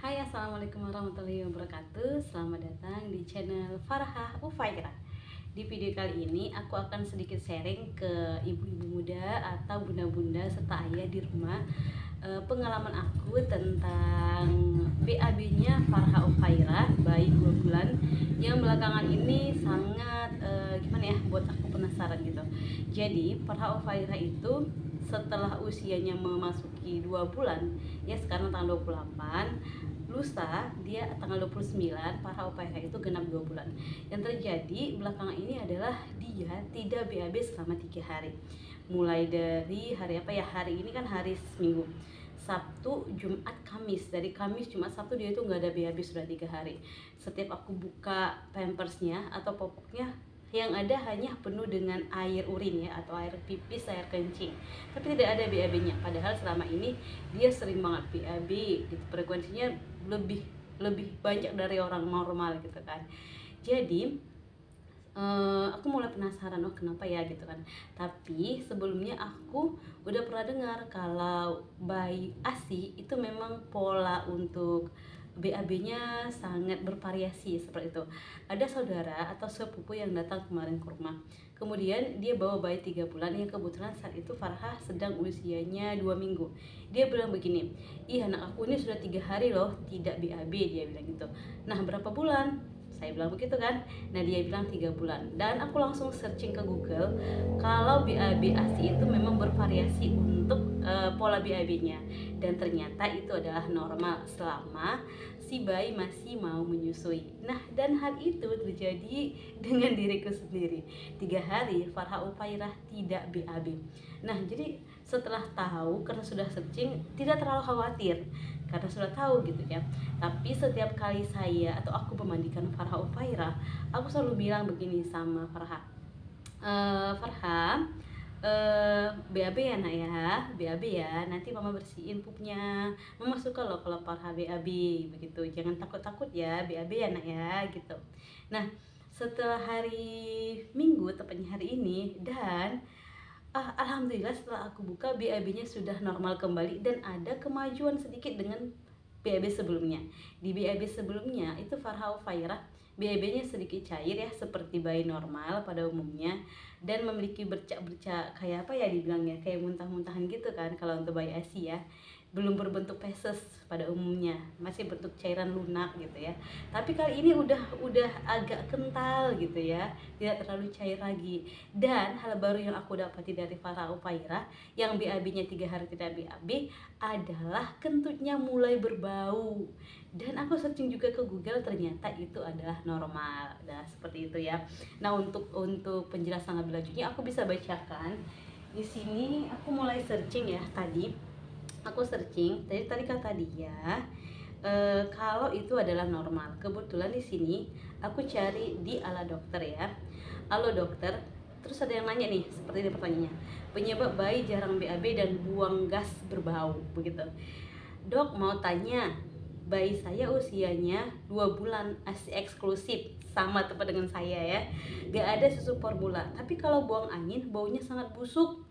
Hai, assalamualaikum warahmatullahi wabarakatuh. Selamat datang di channel Farhah Ufaira. Di video kali ini aku akan sedikit sharing ke ibu-ibu muda atau bunda-bunda serta ayah di rumah, pengalaman aku tentang BAB-nya Farhah Ufaira, bayi 2 bulan yang belakangan ini sangat gimana ya, buat aku penasaran gitu. Jadi Farhah Ufaira itu setelah usianya memasuki 2 bulan, ya sekarang tanggal 28, lusa dia tanggal 29 Farhah Ufaira itu genap 2 bulan. Yang terjadi belakangan ini adalah dia tidak BAB selama 3 hari. Mulai dari hari apa ya, hari ini kan hari Minggu, Sabtu, Jumat, Kamis. Dari Kamis, Jumat, Sabtu dia itu nggak ada BAB sudah 3 hari. Setiap aku buka pampersnya atau popoknya, yang ada hanya penuh dengan air urin ya, atau air pipis, air kencing, tapi tidak ada BAB-nya. Padahal selama ini dia sering banget BAB gitu, frekuensinya lebih lebih banyak dari orang normal gitu kan. Jadi aku mulai penasaran, oh kenapa ya gitu kan. Tapi sebelumnya aku udah pernah dengar kalau bayi ASI itu memang pola untuk BAB-nya sangat bervariasi seperti itu. Ada saudara atau sepupu yang datang kemarin ke rumah. Kemudian dia bawa bayi 3 bulan yang kebetulan saat itu Farhah sedang usianya 2 minggu. Dia bilang begini, "Ih, anak aku ini sudah 3 hari loh tidak BAB," dia bilang gitu. "Nah, berapa bulan?" Saya bilang begitu kan. Nah, dia bilang 3 bulan. Dan aku langsung searching ke Google kalau BAB ASI itu memang bervariasi untuk pola BAB-nya, dan ternyata itu adalah normal selama si bayi masih mau menyusui. Nah, dan hal itu terjadi dengan diriku sendiri. 3 hari Farhah Ufairah tidak BAB. Nah, jadi setelah tahu, karena sudah searching, tidak terlalu khawatir karena sudah tahu gitu ya. Tapi setiap kali saya atau aku memandikan Farhah Ufairah, aku selalu bilang begini sama Farhah, Farhah, BAB ya nak ya, BAB ya, nanti mama bersihin pupnya, mama suka loh kalau Farhah BAB begitu, jangan takut-takut ya, BAB ya nak ya gitu. Nah, setelah hari Minggu, tepatnya hari ini, dan alhamdulillah setelah aku buka BAB-nya sudah normal kembali dan ada kemajuan sedikit dengan BAB sebelumnya. Di BAB sebelumnya itu Farhah Ufairah BAB-nya sedikit cair ya, seperti bayi normal pada umumnya, dan memiliki bercak-bercak kayak apa ya dibilangnya, kayak muntah-muntahan gitu kan kalau untuk bayi ASI ya. Belum berbentuk feses pada umumnya, masih bentuk cairan lunak gitu ya. Tapi kali ini udah agak kental gitu ya, tidak terlalu cair lagi. Dan hal baru yang aku dapati dari Farhah Ufairah yang BAB-nya 3 hari tidak BAB adalah kentutnya mulai berbau. Dan aku searching juga ke Google, ternyata itu adalah normal. Nah, seperti itu ya. Nah, untuk penjelasan lebih lanjutnya aku bisa bacakan. Di sini aku mulai searching ya tadi. Aku searching tadi kata dia kalau itu adalah normal. Kebetulan di sini aku cari di Ala Dokter ya. Halo dokter, terus ada yang nanya nih, seperti ini pertanyaannya. Penyebab bayi jarang BAB dan buang gas berbau begitu. Dok, mau tanya, bayi saya usianya 2 bulan, ASI eksklusif, sama tepat dengan saya ya. Gak ada susu formula, tapi kalau buang angin baunya sangat busuk,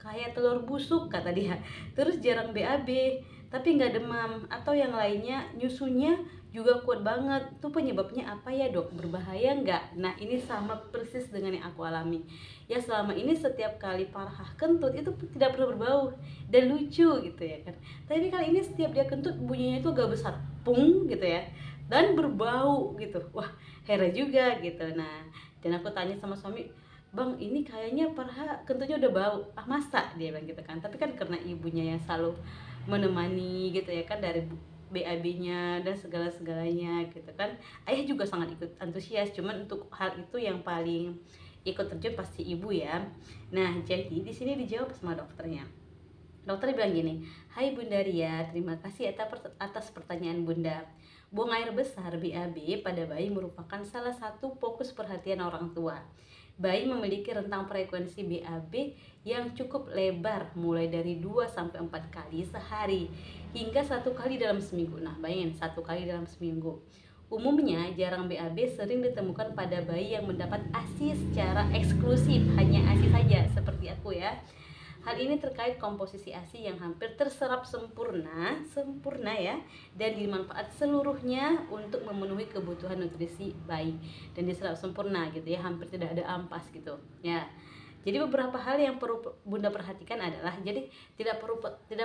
kayak telur busuk kata dia. Terus jarang BAB, tapi nggak demam atau yang lainnya, nyusunya juga kuat banget. Tuh penyebabnya apa ya dok? Berbahaya nggak? Nah, ini sama persis dengan yang aku alami. Ya, selama ini setiap kali Farhah kentut itu tidak pernah berbau dan lucu gitu ya kan. Tapi kali ini setiap dia kentut bunyinya itu agak besar, pung gitu ya, dan berbau gitu. Wah, heran juga gitu. Nah, dan aku tanya sama suami, "Bang, ini kayaknya Farhah kentutnya udah bau." "Ah, masa?" dia bilang gitu kan. Tapi kan karena ibunya yang selalu menemani gitu ya kan, dari BAB-nya dan segala-segalanya gitu kan. Ayah juga sangat ikut antusias, cuman untuk hal itu yang paling ikut terjun pasti ibu ya. Nah, jadi di sini dijawab sama dokternya. Dokter bilang gini, "Hai Bunda Ria, terima kasih atas pertanyaan Bunda. Buang air besar BAB pada bayi merupakan salah satu fokus perhatian orang tua. Bayi memiliki rentang frekuensi BAB yang cukup lebar, mulai dari 2 sampai 4 kali sehari hingga 1 kali dalam seminggu." Nah, bayangin 1 kali dalam seminggu. Umumnya jarang BAB sering ditemukan pada bayi yang mendapat ASI secara eksklusif, hanya ASI saja seperti aku ya. Hal ini terkait komposisi ASI yang hampir terserap sempurna ya, dan dimanfaat seluruhnya untuk memenuhi kebutuhan nutrisi bayi dan diserap sempurna gitu ya, hampir tidak ada ampas gitu ya. Jadi beberapa hal yang perlu Bunda perhatikan adalah, jadi tidak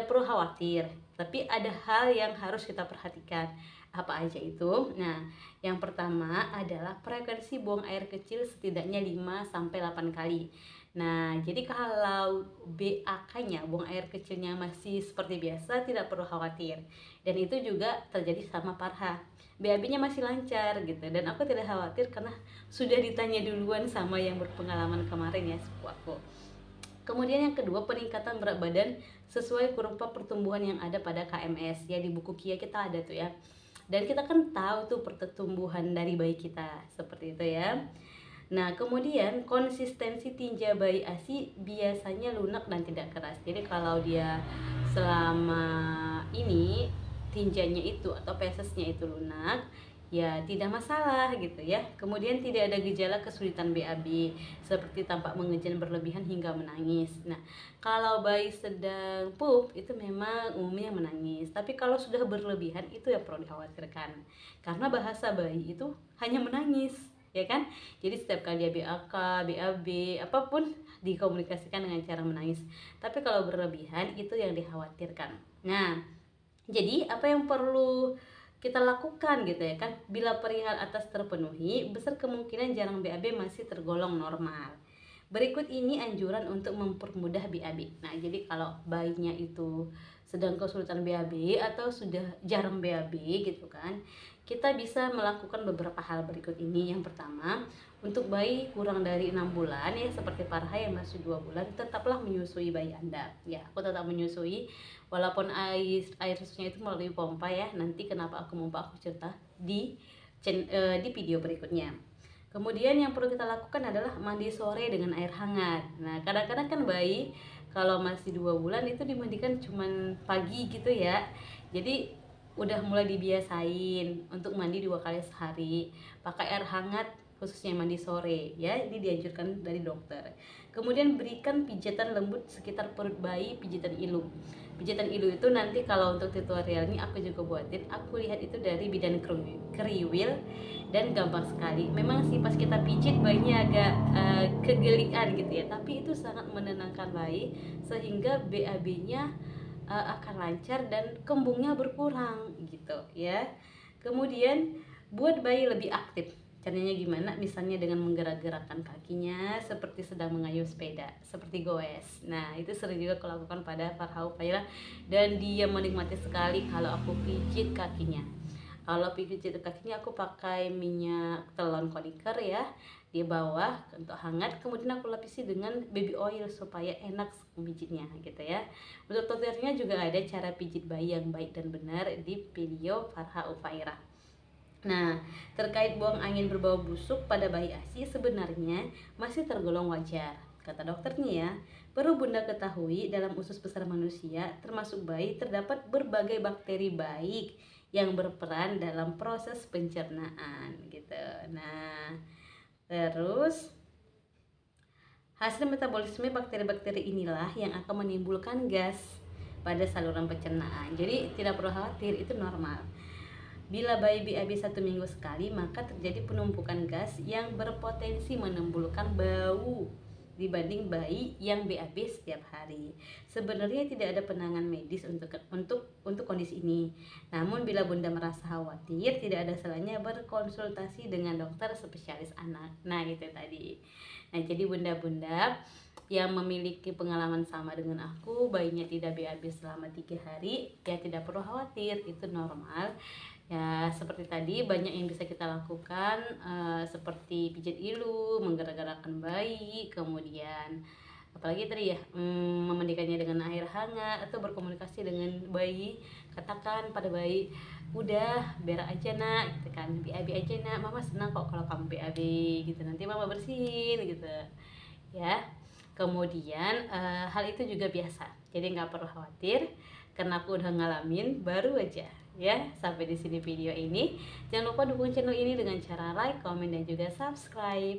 perlu khawatir, tapi ada hal yang harus kita perhatikan. Apa aja itu? Nah, yang pertama adalah frekuensi buang air kecil setidaknya 5 sampai 8 kali. Nah, jadi kalau BAK-nya, buang air kecilnya masih seperti biasa, tidak perlu khawatir. Dan itu juga terjadi sama Farha. BAB-nya masih lancar gitu, dan aku tidak khawatir karena sudah ditanya duluan sama yang berpengalaman kemarin ya, sepupu aku. Kemudian yang kedua, peningkatan berat badan sesuai kurva pertumbuhan yang ada pada KMS ya, di buku KIA kita ada tuh ya. Dan kita kan tahu tuh pertumbuhan dari bayi kita seperti itu ya. Nah, kemudian konsistensi tinja bayi ASI biasanya lunak dan tidak keras. Jadi kalau dia selama ini tinjanya itu atau pesesnya itu lunak, ya tidak masalah gitu ya. Kemudian tidak ada gejala kesulitan BAB seperti tampak mengejan berlebihan hingga menangis. Nah, kalau bayi sedang pup itu memang umumnya menangis, tapi kalau sudah berlebihan itu yang perlu dikhawatirkan, karena bahasa bayi itu hanya menangis ya kan. Jadi setiap kali dia BAK, BAB, apapun dikomunikasikan dengan cara menangis. Tapi kalau berlebihan itu yang dikhawatirkan. Nah, jadi apa yang perlu kita lakukan gitu ya kan, bila perihal atas terpenuhi, besar kemungkinan jarang BAB masih tergolong normal. Berikut ini anjuran untuk mempermudah BAB. Nah, jadi kalau bayinya itu sedang kesulitan BAB atau sudah jarang BAB gitu kan, kita bisa melakukan beberapa hal berikut ini. Yang pertama, untuk bayi kurang dari 6 bulan ya, seperti Farha yang masih 2 bulan, tetaplah menyusui bayi Anda. Ya, aku tetap menyusui walaupun air susunya itu melalui pompa ya. Nanti kenapa aku cerita di video berikutnya. Kemudian yang perlu kita lakukan adalah mandi sore dengan air hangat. Nah, kadang-kadang kan bayi kalau masih 2 bulan itu dimandikan cuman pagi gitu ya. Jadi udah mulai dibiasain untuk mandi 2 kali sehari pakai air hangat, khususnya mandi sore ya. Ini dianjurkan dari dokter. Kemudian berikan pijatan lembut sekitar perut bayi, pijatan ilu. Pijatan ilu itu nanti kalau untuk tutorialnya aku juga buatin. Aku lihat itu dari Bidan Kriwil dan gampang sekali. Memang sih pas kita pijit bayinya agak kegelian gitu ya, tapi itu sangat menenangkan bayi sehingga BAB-nya akan lancar dan kembungnya berkurang gitu ya. Kemudian buat bayi lebih aktif. Caranya gimana? Misalnya dengan menggerak-gerakkan kakinya seperti sedang mengayuh sepeda, seperti goes. Nah, itu sering juga aku lakukan pada Farha Ufairah dan dia menikmati sekali kalau aku pijit kakinya. Kalau pijit kakinya aku pakai minyak telon koniker ya di bawah untuk hangat, kemudian aku lapisi dengan baby oil supaya enak pijitnya gitu ya. Untuk tutorialnya juga ada cara pijit bayi yang baik dan benar di video Farha Ufairah. Nah, terkait buang angin berbau busuk pada bayi ASI sebenarnya masih tergolong wajar. Kata dokternya ya, perlu Bunda ketahui dalam usus besar manusia termasuk bayi terdapat berbagai bakteri baik yang berperan dalam proses pencernaan gitu. Nah, terus hasil metabolisme bakteri-bakteri inilah yang akan menimbulkan gas pada saluran pencernaan. Jadi tidak perlu khawatir, itu normal. Bila bayi BAB 1 minggu sekali, maka terjadi penumpukan gas yang berpotensi menimbulkan bau dibanding bayi yang BAB setiap hari. Sebenarnya tidak ada penanganan medis untuk kondisi ini. Namun bila Bunda merasa khawatir, tidak ada salahnya berkonsultasi dengan dokter spesialis anak. Nah, gitu tadi. Nah, jadi bunda-bunda yang memiliki pengalaman sama dengan aku, bayinya tidak BAB selama 3 hari, ya tidak perlu khawatir, itu normal. Ya, seperti tadi banyak yang bisa kita lakukan, seperti pijat ilu, menggerak-gerakkan bayi, kemudian apalagi tadi ya, memandikannya dengan air hangat atau berkomunikasi dengan bayi. Katakan pada bayi, udah berak aja nak gitu kan, BAB aja nak, mama senang kok kalau kamu BAB gitu, nanti mama bersihin gitu ya. Kemudian hal itu juga biasa, jadi nggak perlu khawatir karena aku udah ngalamin baru aja ya. Sampai di sini video ini. Jangan lupa dukung channel ini dengan cara like, komen, dan juga subscribe.